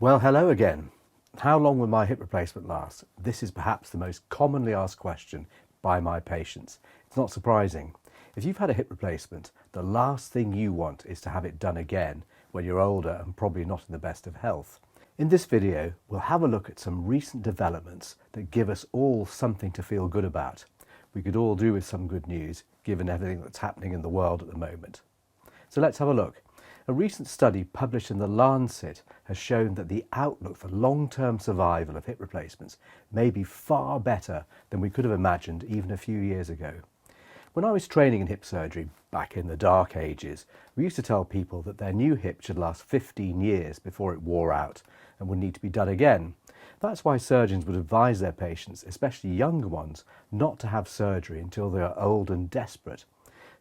Well, hello again. How long will my hip replacement last? This is perhaps the most commonly asked question by my patients. It's not surprising. If you've had a hip replacement, the last thing you want is to have it done again when you're older and probably not in the best of health. In this video, we'll have a look at some recent developments that give us all something to feel good about. We could all do with some good news, given everything that's happening in the world at the moment. So let's have a look. A recent study published in the Lancet has shown that the outlook for long-term survival of hip replacements may be far better than we could have imagined even a few years ago. When I was training in hip surgery back in the dark ages, we used to tell people that their new hip should last 15 years before it wore out and would need to be done again. That's why surgeons would advise their patients, especially younger ones, not to have surgery until they are old and desperate.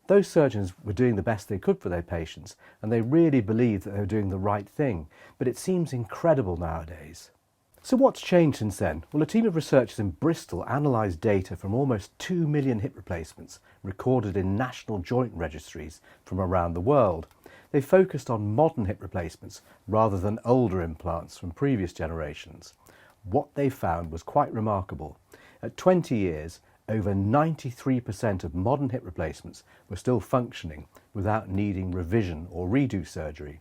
Those surgeons were doing the best they could for their patients, and they really believed that they were doing the right thing, but it seems incredible nowadays. So what's changed since then? Well, a team of researchers in Bristol analysed data from almost 2 million hip replacements recorded in national joint registries from around the world. They focused on modern hip replacements rather than older implants from previous generations. What they found was quite remarkable. At 20 years, over 93% of modern hip replacements were still functioning without needing revision or redo surgery.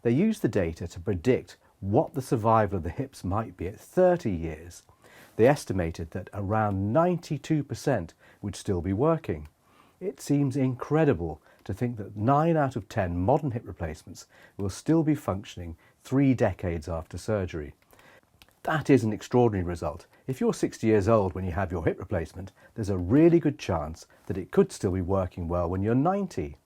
They used the data to predict what the survival of the hips might be at 30 years. They estimated that around 92% would still be working. It seems incredible to think that 9 out of 10 modern hip replacements will still be functioning 3 decades after surgery. That is an extraordinary result. If you're 60 years old when you have your hip replacement, there's a really good chance that it could still be working well when you're 90.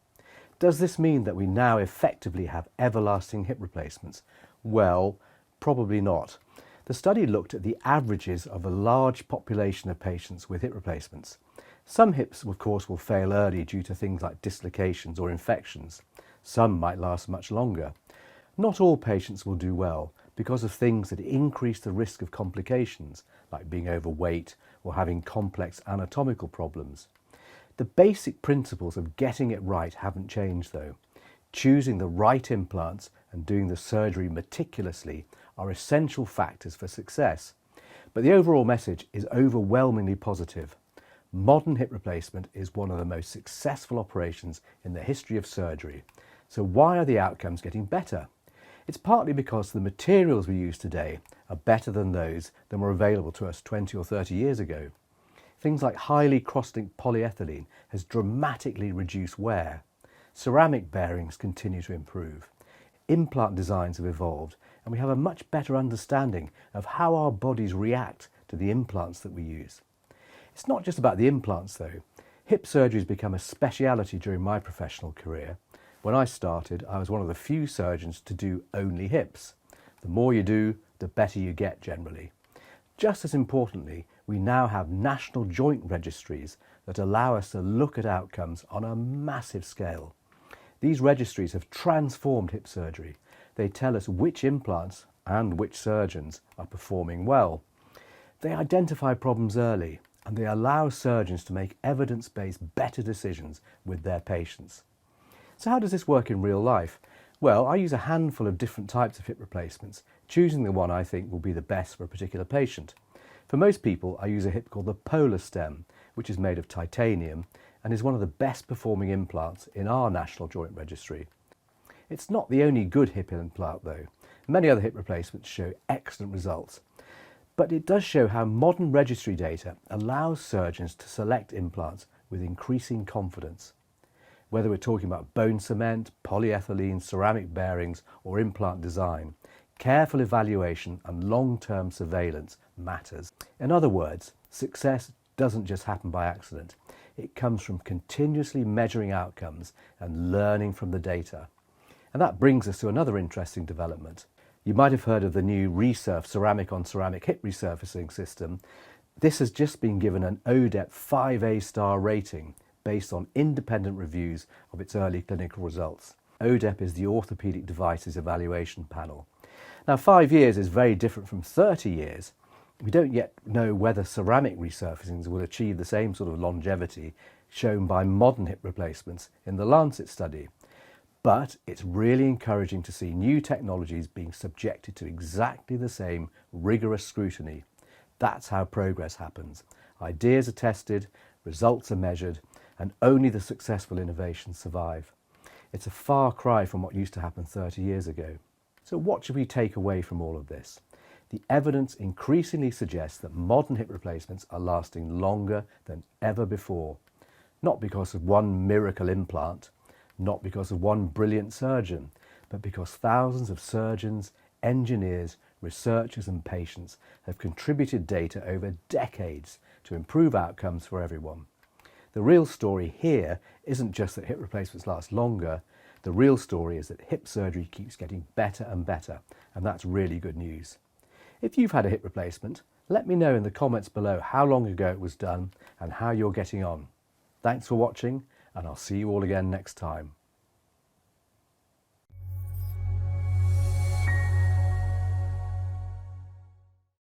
Does this mean that we now effectively have everlasting hip replacements? Well, probably not. The study looked at the averages of a large population of patients with hip replacements. Some hips, of course, will fail early due to things like dislocations or infections. Some might last much longer. Not all patients will do well because of things that increase the risk of complications, like being overweight or having complex anatomical problems. The basic principles of getting it right haven't changed though. Choosing the right implants and doing the surgery meticulously are essential factors for success. But the overall message is overwhelmingly positive. Modern hip replacement is one of the most successful operations in the history of surgery. So why are the outcomes getting better? It's partly because the materials we use today are better than those that were available to us 20 or 30 years ago. Things like highly cross-linked polyethylene has dramatically reduced wear. Ceramic bearings continue to improve. Implant designs have evolved, and we have a much better understanding of how our bodies react to the implants that we use. It's not just about the implants though. Hip surgery has become a speciality during my professional career. When I started, I was one of the few surgeons to do only hips. The more you do, the better you get generally. Just as importantly, we now have national joint registries that allow us to look at outcomes on a massive scale. These registries have transformed hip surgery. They tell us which implants and which surgeons are performing well. They identify problems early and they allow surgeons to make evidence-based better decisions with their patients. So how does this work in real life? Well, I use a handful of different types of hip replacements, choosing the one I think will be the best for a particular patient. For most people, I use a hip called the Polarstem, which is made of titanium and is one of the best performing implants in our National Joint Registry. It's not the only good hip implant though. Many other hip replacements show excellent results. But it does show how modern registry data allows surgeons to select implants with increasing confidence. Whether we're talking about bone cement, polyethylene, ceramic bearings or implant design, careful evaluation and long-term surveillance matters. In other words, success doesn't just happen by accident. It comes from continuously measuring outcomes and learning from the data. And that brings us to another interesting development. You might have heard of the new ReCerf ceramic-on-ceramic hip resurfacing system. This has just been given an ODEP 5A star rating based on independent reviews of its early clinical results. ODEP is the Orthopaedic Devices Evaluation Panel. Now 5 years is very different from 30 years. We don't yet know whether ceramic resurfacings will achieve the same sort of longevity shown by modern hip replacements in the Lancet study. But it's really encouraging to see new technologies being subjected to exactly the same rigorous scrutiny. That's how progress happens. Ideas are tested, results are measured, and only the successful innovations survive. It's a far cry from what used to happen 30 years ago. So what should we take away from all of this? The evidence increasingly suggests that modern hip replacements are lasting longer than ever before. Not because of one miracle implant, not because of one brilliant surgeon, but because thousands of surgeons, engineers, researchers and patients have contributed data over decades to improve outcomes for everyone. The real story here isn't just that hip replacements last longer. The real story is that hip surgery keeps getting better and better, and that's really good news. If you've had a hip replacement, let me know in the comments below how long ago it was done and how you're getting on. Thanks for watching, and I'll see you all again next time.